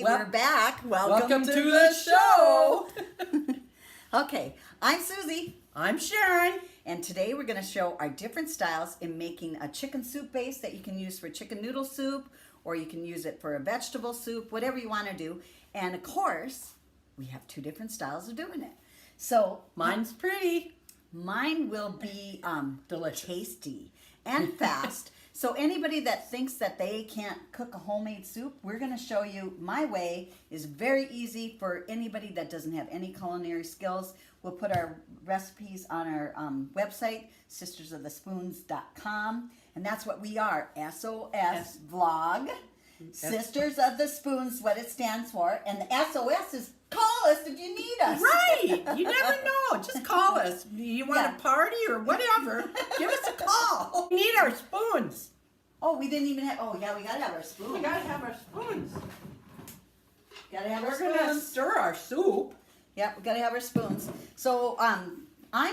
we're back. Welcome to the show. Okay, I'm Suzy. I'm Sharon. And today we're going to show our different styles in making a chicken soup base that you can use for chicken noodle soup, or you can use it for a vegetable soup, whatever you want to do. And of course, we have two different styles of doing it. So mine's pretty. Mine will be delicious, tasty, and fast. So anybody that thinks that they can't cook a homemade soup, we're going to show you my way. Is very easy for anybody that doesn't have any culinary skills. We'll put our recipes on our website, sistersofthespoons.com, and that's what we are, SOS Vlog. Sisters of the Spoons, what it stands for, and the SOS is call us if you need us. Right. You never know. Just call us. You want a party or whatever, give us a call. We need our spoons. Oh, we didn't even have, oh yeah, we got to have our spoons. We got to have our spoons. Got to have our We're spoons. going to stir our soup. Yeah, we got to have our spoons. So I'm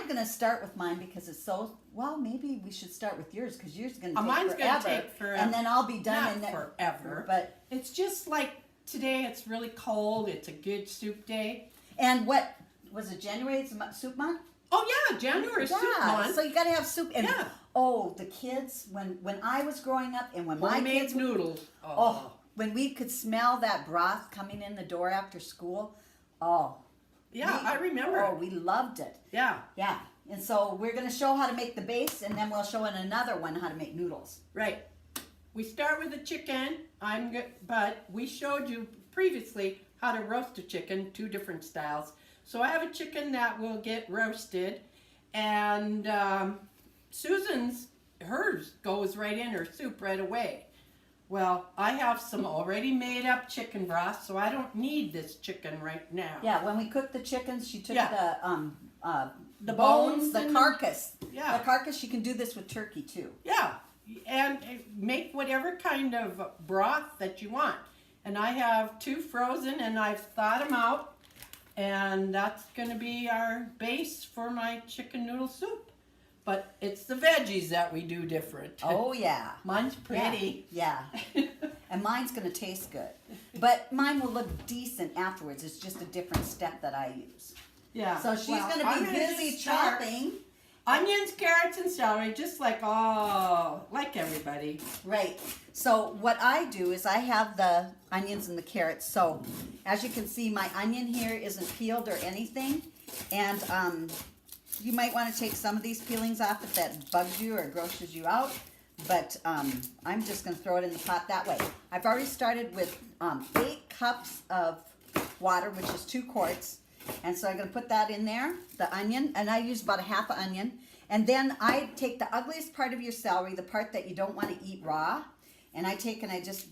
going to start with mine because it's so, well, maybe we should start with yours because yours is going to take Mine's forever. Mine's going to take forever. And then I'll be done. Not and then, forever. But it's just like today, it's really cold. It's a good soup day. And what, was it January? It's a soup month? Oh yeah, January soup month. So you got to have soup. And yeah. Oh, the kids, when I was growing up and when my kids... noodles. Oh, when we could smell that broth coming in the door after school. Oh. Yeah, I remember. Oh, we loved it. Yeah. Yeah. And so we're going to show how to make the base, and then we'll show in another one how to make noodles. Right. We start with the chicken. But we showed you previously how to roast a chicken, two different styles. So I have a chicken that will get roasted, and Susan's, hers goes right in her soup right away. Well, I have some already made up chicken broth, so I don't need this chicken right now. Yeah, when we cooked the chickens, she took the bones, the carcass. Yeah. The carcass, you can do this with turkey too. Yeah, and make whatever kind of broth that you want. And I have two frozen, and I've thawed them out, and that's going to be our base for my chicken noodle soup. But it's the veggies that we do different. Oh, yeah. Mine's pretty. Yeah. And mine's going to taste good. But mine will look decent afterwards. It's just a different step that I use. Yeah. So she's going to be busy chopping. Onions, carrots, and celery, just like everybody. Right. So what I do is I have the onions and the carrots. So as you can see, my onion here isn't peeled or anything. And you might want to take some of these peelings off if that bugs you or grosses you out. But I'm just going to throw it in the pot that way. I've already started with 8 cups of water, which is 2 quarts. And so I'm going to put that in there, the onion, and I use about a half an onion. And then I take the ugliest part of your celery, the part that you don't want to eat raw, and I just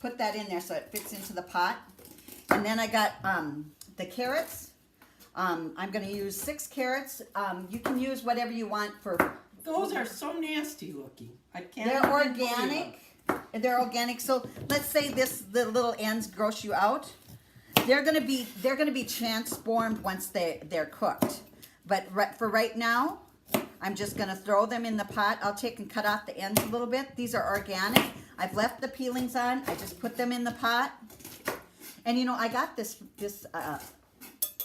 put that in there so it fits into the pot. And then I got the carrots. I'm going to use 6 carrots. You can use whatever you want for... Those are so nasty looking. I can't. They're organic. They're organic. So let's say the little ends gross you out. They're gonna be transformed once they're cooked. But for right now, I'm just gonna throw them in the pot. I'll take and cut off the ends a little bit. These are organic. I've left the peelings on. I just put them in the pot. And you know, I got this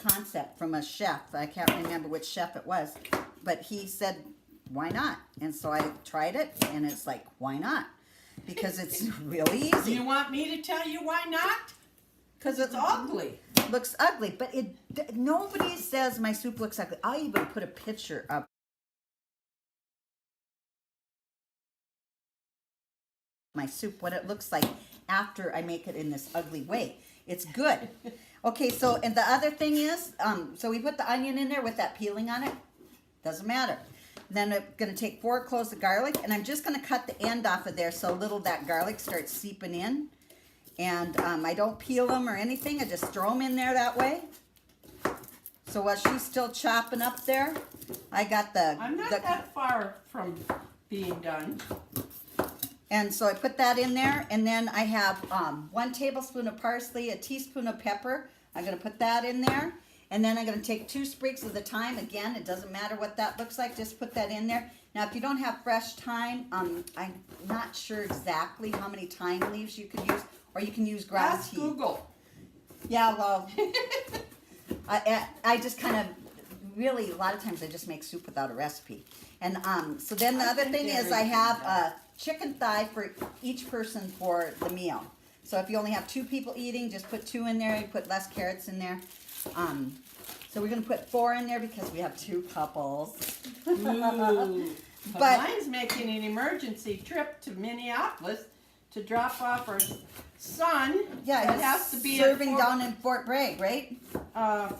concept from a chef. I can't remember which chef it was, but he said, "Why not?" And so I tried it, and it's like, why not? Because it's really easy. Do you want me to tell you why not? Because it's ugly. Looks ugly, but nobody says my soup looks ugly. I'll even put a picture up. My soup, what it looks like after I make it in this ugly way. It's good. Okay, so, and the other thing is, so we put the onion in there with that peeling on it. Doesn't matter. Then I'm going to take 4 cloves of garlic, and I'm just going to cut the end off of there so little that garlic starts seeping in. And I don't peel them or anything. I just throw them in there that way. So while she's still chopping up there, I got I'm not that far from being done. And so I put that in there. And then I have 1 tablespoon of parsley, a teaspoon of pepper. I'm going to put that in there. And then I'm going to take 2 sprigs of the thyme. Again, it doesn't matter what that looks like. Just put that in there. Now, if you don't have fresh thyme, I'm not sure exactly how many thyme leaves you could use. Or you can use ground tea. Ask Google. Yeah, well, I just kind of really a lot of times I just make soup without a recipe. And so then the other thing is I have a chicken thigh for each person for the meal. So if you only have 2 people eating, just put 2 in there. You put less carrots in there. So we're gonna put 4 in there because we have 2 couples. Ooh. But- But mine's making an emergency trip to Minneapolis to drop off our son. Yeah, it has to be serving at down in Fort Bragg, right?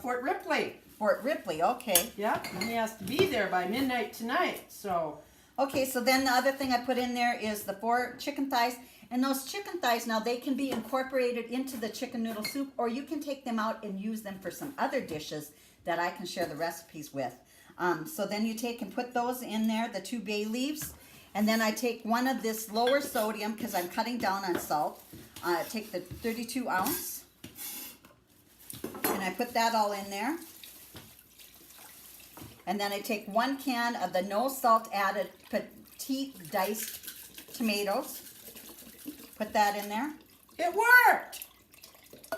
Fort Ripley. Fort Ripley, okay. Yep, and he has to be there by midnight tonight. So Okay, so then the other thing I put in there is the 4 chicken thighs. And those chicken thighs, now they can be incorporated into the chicken noodle soup, or you can take them out and use them for some other dishes that I can share the recipes with. So then you take and put those in there, the 2 bay leaves. And then I take one of this lower sodium, because I'm cutting down on salt. Take the 32 ounce. And I put that all in there. And then I take 1 can of the no salt added petite diced tomatoes. Put that in there. it worked.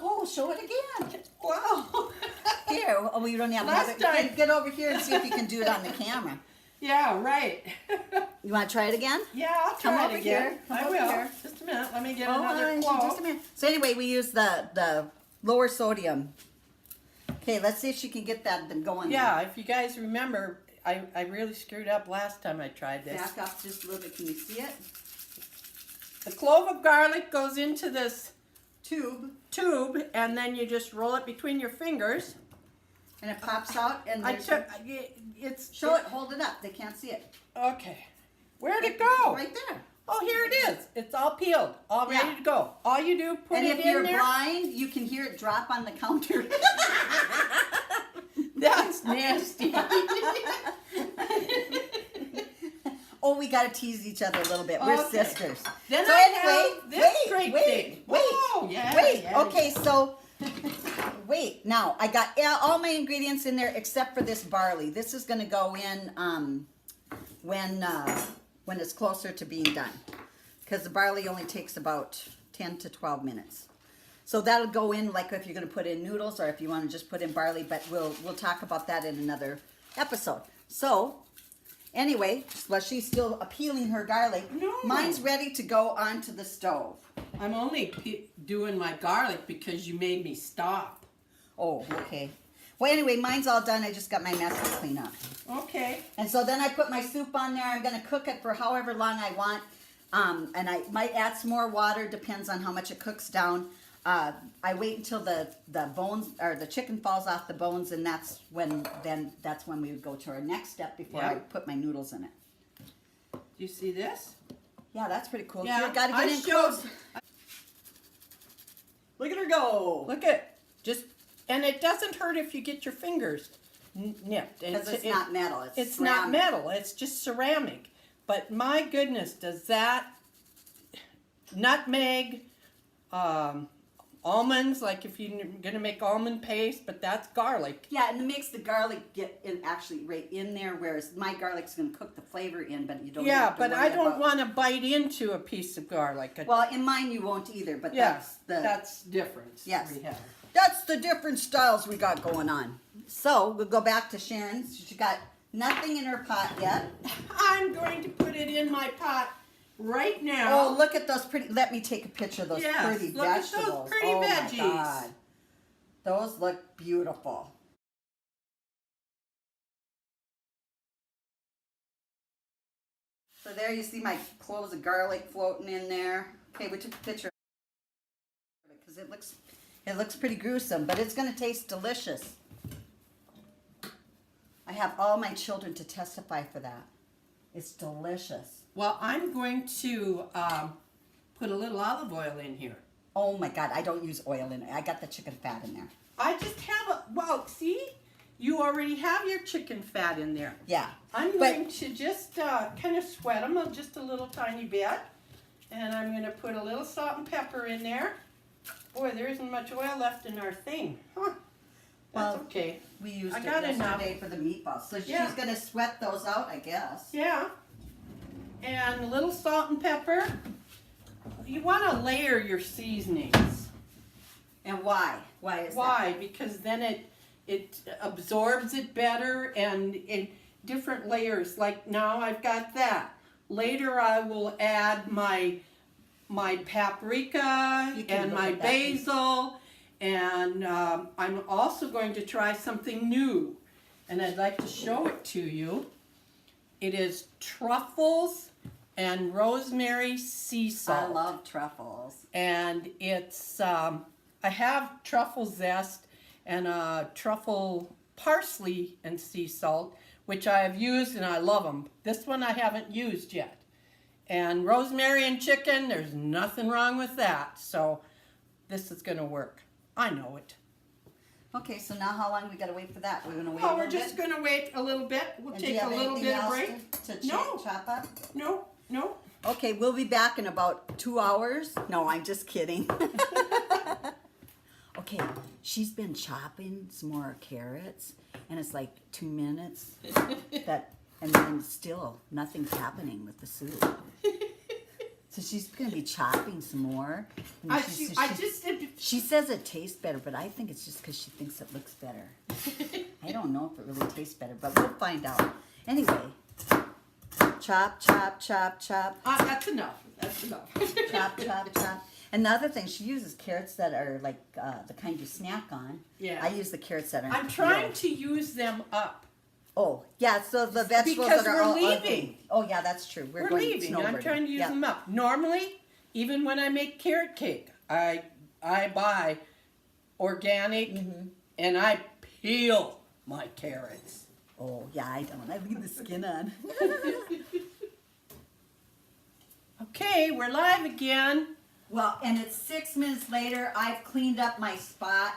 Oh, show it again. Wow. Here. Oh, you don't have Last to time. get over here and see if you can do it on the camera. Yeah, right. You want to try it again? Yeah, I'll Come try over it again. here. Come I over will. here. Just a minute. Let me get Oh, another just a clove. minute. So anyway, we use the lower sodium. Okay, let's see if she can get that going. Yeah, if you guys remember, I really screwed up last time I tried this. Back up just a little bit. Can you see it? The clove of garlic goes into this Tube, and then you just roll it between your fingers. and it pops out. And I there's- took it's show it. Hold it up. They can't see it. Okay. Where'd it go? Right there. Oh, here it is. It's all peeled, all ready Yeah. to go. All you do, put And it if in you're there. blind, you can hear it drop on the counter. That's nasty. Oh, we gotta tease each other a little bit. We're Okay. sisters. Then So I anyway, have this great wait, thing. wait, Oh, yeah, wait. yeah. Okay, so wait. Now I got all my ingredients in there except for this barley. This is gonna go in when it's closer to being done, because the barley only takes about 10 to 12 minutes. So that'll go in like if you're gonna put in noodles or if you want to just put in barley. But we'll talk about that in another episode. So. Anyway, while she's still peeling her garlic, No. mine's ready to go onto the stove. I'm only doing my garlic because you made me stop. Oh, okay. Well, anyway, mine's all done. I just got my mess to clean up. Okay. And so then I put my soup on there. I'm going to cook it for however long I want. And I might add some more water, depends on how much it cooks down. I wait until the bones or the chicken falls off the bones, and that's when we would go to our next step before I Yeah. put my noodles in it. Do you see this? Yeah, that's pretty cool. Yeah, You got to get I in showed- close. Look at her go. Look at and it doesn't hurt if you get your fingers nipped. Because it's not metal. It's not ceramic. metal. It's just ceramic. But my goodness, does that nutmeg, almonds, like if you're gonna make almond paste, but that's garlic. Yeah, and it makes the garlic get in actually right in there, whereas my garlic's going to cook the flavor in, but you don't. Yeah, have to but worry I don't about- want to bite into a piece of garlic. Well, in mine you won't either, but yeah, that's different. Yes. We have. that's the different styles we got going on. So we'll go back to Sharon. She got nothing in her pot yet. I'm going to put it in my pot right now. Oh, look at those pretty. Let me take a picture of those Yes, pretty look at those vegetables. pretty oh veggies. My God. Those look beautiful. So there you see my cloves of garlic floating in there. Okay, we took a picture because it looks pretty gruesome, but it's going to taste delicious. I have all my children to testify for that. It's delicious. Well, I'm going to put a little olive oil in here. Oh my God, I don't use oil in it. I got the chicken fat in there. I just have see? You already have your chicken fat in there. Yeah. I'm But- going to just kind of sweat them just a little tiny bit. And I'm going to put a little salt and pepper in there. Boy, there isn't much oil left in our thing. Huh. That's Well, okay. We used I it got enough. yesterday for the meatballs. So Yeah. she's going to sweat those out, I guess. Yeah. And a little salt and pepper. You want to layer your seasonings. And why? Why is that? Why? Because then it absorbs it better and in different layers. Like now I've got that. Later I will add my paprika You can and look my at that piece. basil, and I'm also going to try something new, and I'd like to show it to you. It is truffles and rosemary sea salt. I love truffles. And it's I have truffle zest and truffle parsley and sea salt, which I have used and I love them. This one I haven't used yet. And rosemary and chicken, there's nothing wrong with that. So this is going to work. I know it. Okay, so now how long we gotta wait for that? We're gonna wait a Well, little we're just bit? going to wait a little bit. We'll And do you take a have little anything bit of else break. to No. chop up? No, no. Okay, we'll be back in about 2 hours. No, I'm just kidding. Okay, she's been chopping some more carrots, and it's like 2 minutes. And then still nothing's happening with the soup. So she's gonna be chopping some more. And she says it tastes better, but I think it's just because she thinks it looks better. I don't know if it really tastes better, but we'll find out. Anyway, chop, chop, chop, chop. That's enough. That's enough. Chop, chop, chop. And the other thing, she uses carrots that are like the kind you snack on. Yeah. I use the carrots that are. I'm trying to use them up. Oh, yeah, so the vegetables Because that are we're all leaving. ugly. Oh, yeah, that's true. We're going leaving. I'm snowbirding. trying to use Yeah. them up. Normally, even when I make carrot cake, I buy organic and I peel my carrots. Oh, yeah, I don't. I leave the skin on. Okay, we're live again. Well, and it's 6 minutes later. I've cleaned up my spot.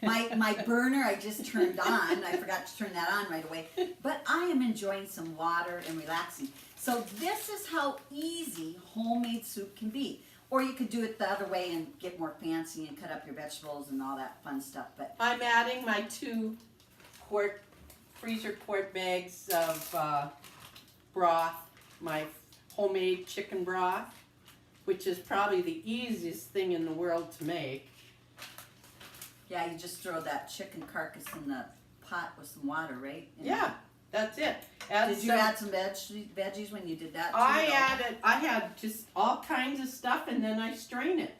My burner I just turned on. I forgot to turn that on right away. But I am enjoying some water and relaxing. So this is how easy homemade soup can be. Or you could do it the other way and get more fancy and cut up your vegetables and all that fun stuff. But I'm adding my 2 freezer quart bags of broth, my homemade chicken broth, which is probably the easiest thing in the world to make. yeah, you just throw that chicken carcass in the pot with some water, right? And Yeah, that's it. Did you add some veggies when you did that too? I had just all kinds of stuff and then I strain it.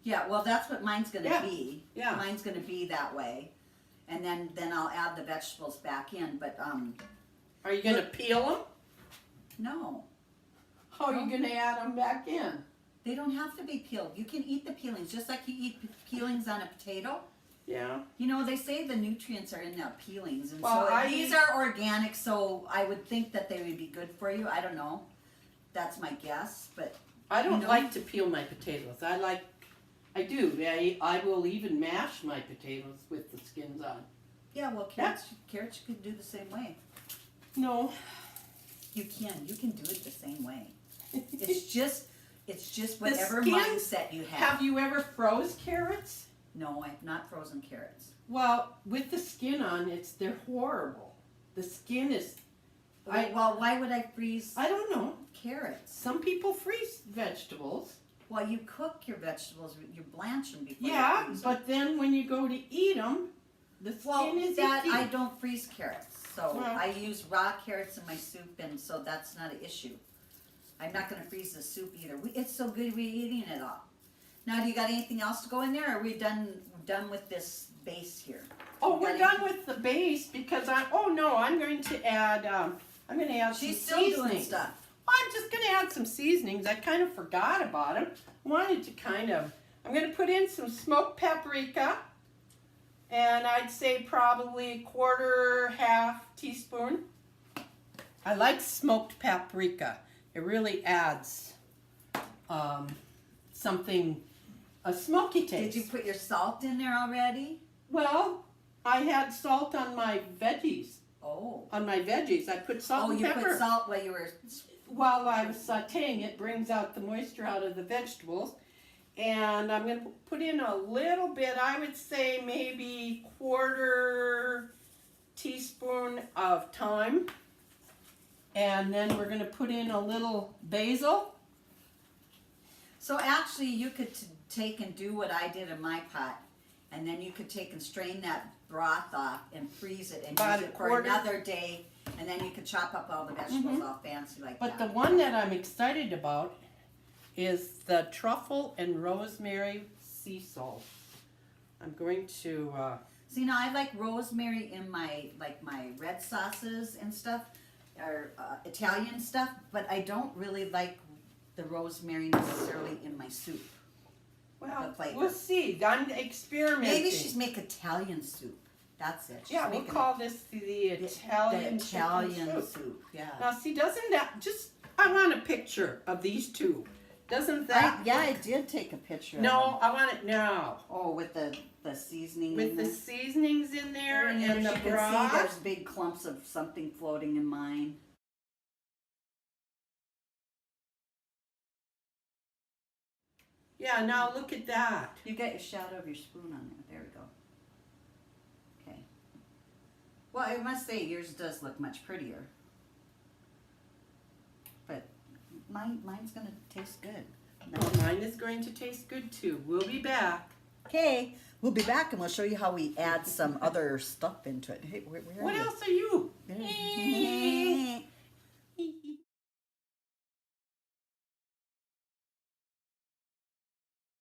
Yeah, well, that's what mine's going to Yeah, be. yeah. Mine's going to be that way. And then I'll add the vegetables back in, but Are you going to peel them? no. How are you going to add them back in? They don't have to be peeled. You can eat the peelings just like you eat peelings on a potato. Yeah. You know, they say the nutrients are in the peelings, and Well, so these are organic, so I would think that they would be good for you. I don't know. That's my guess, but I don't You know? like to peel my potatoes. I do. I will even mash my potatoes with the skins on. yeah, well, carrots you could do the same way. No. You can do it the same way. It's just whatever skin- mindset you have. Have you ever froze carrots? No, I've not frozen carrots. Well, with the skin on, they're horrible. The skin is. Well, why would I freeze I don't know. carrots? Some people freeze vegetables. Well, you cook your vegetables, you blanch them before you Yeah, freeze them. but then when you go to eat them, the skin is icky. I don't freeze carrots, so Well. I use raw carrots in my soup, and so that's not an issue. I'm not going to freeze the soup either. It's so good we're eating it all. Now, do you got anything else to go in there? Or are we done with this base here? Oh, You we're got done with the base because I'm going to add. I'm going to add She's some still seasonings. doing stuff. I'm just going to add some seasonings. I kind of forgot about them. Wanted to I'm going to put in some smoked paprika, and I'd say probably half teaspoon. I like smoked paprika. It really adds something, a smoky taste. Did you put your salt in there already? Well, I had salt on my veggies. Oh. On my veggies, I put salt and you pepper. put salt while you were... While I was sauteing, it brings out the moisture out of the vegetables. And I'm going to put in a little bit, I would say maybe 1/4 teaspoon of thyme. And then we're going to put in a little basil. So actually, you could take and do what I did in my pot And then you could take and strain that broth off and freeze it and About use a it for quarter. another day. And then you could chop up all the vegetables all fancy like But the that. one that I'm excited about is the truffle and rosemary sea salt. I'm going to, See, now I like rosemary in my red sauces and stuff, or Italian stuff, but I don't really like the rosemary necessarily in my soup. well, the flavor. we'll see. I'm experimenting. Maybe she's make Italian soup. That's it. She's Yeah, we'll making call this the Italian the Italian chicken soup. Yeah. Now, see, doesn't that just, I want a picture of these two. Doesn't that? I did take a picture. of No, them. I want it now. Oh, with the seasoning. With in the there. seasonings in there And and as the you can see, broth. there's big clumps of something floating in mine. Yeah, now look at that. You got your shadow of your spoon on there. There we go. Okay. Well, I must say yours does look much prettier. But mine's gonna taste good. Oh, mine is going to taste good too. We'll be back. Okay, we'll be back and we'll show you how we add some other stuff into it. Hey, where What are you? else are you? There you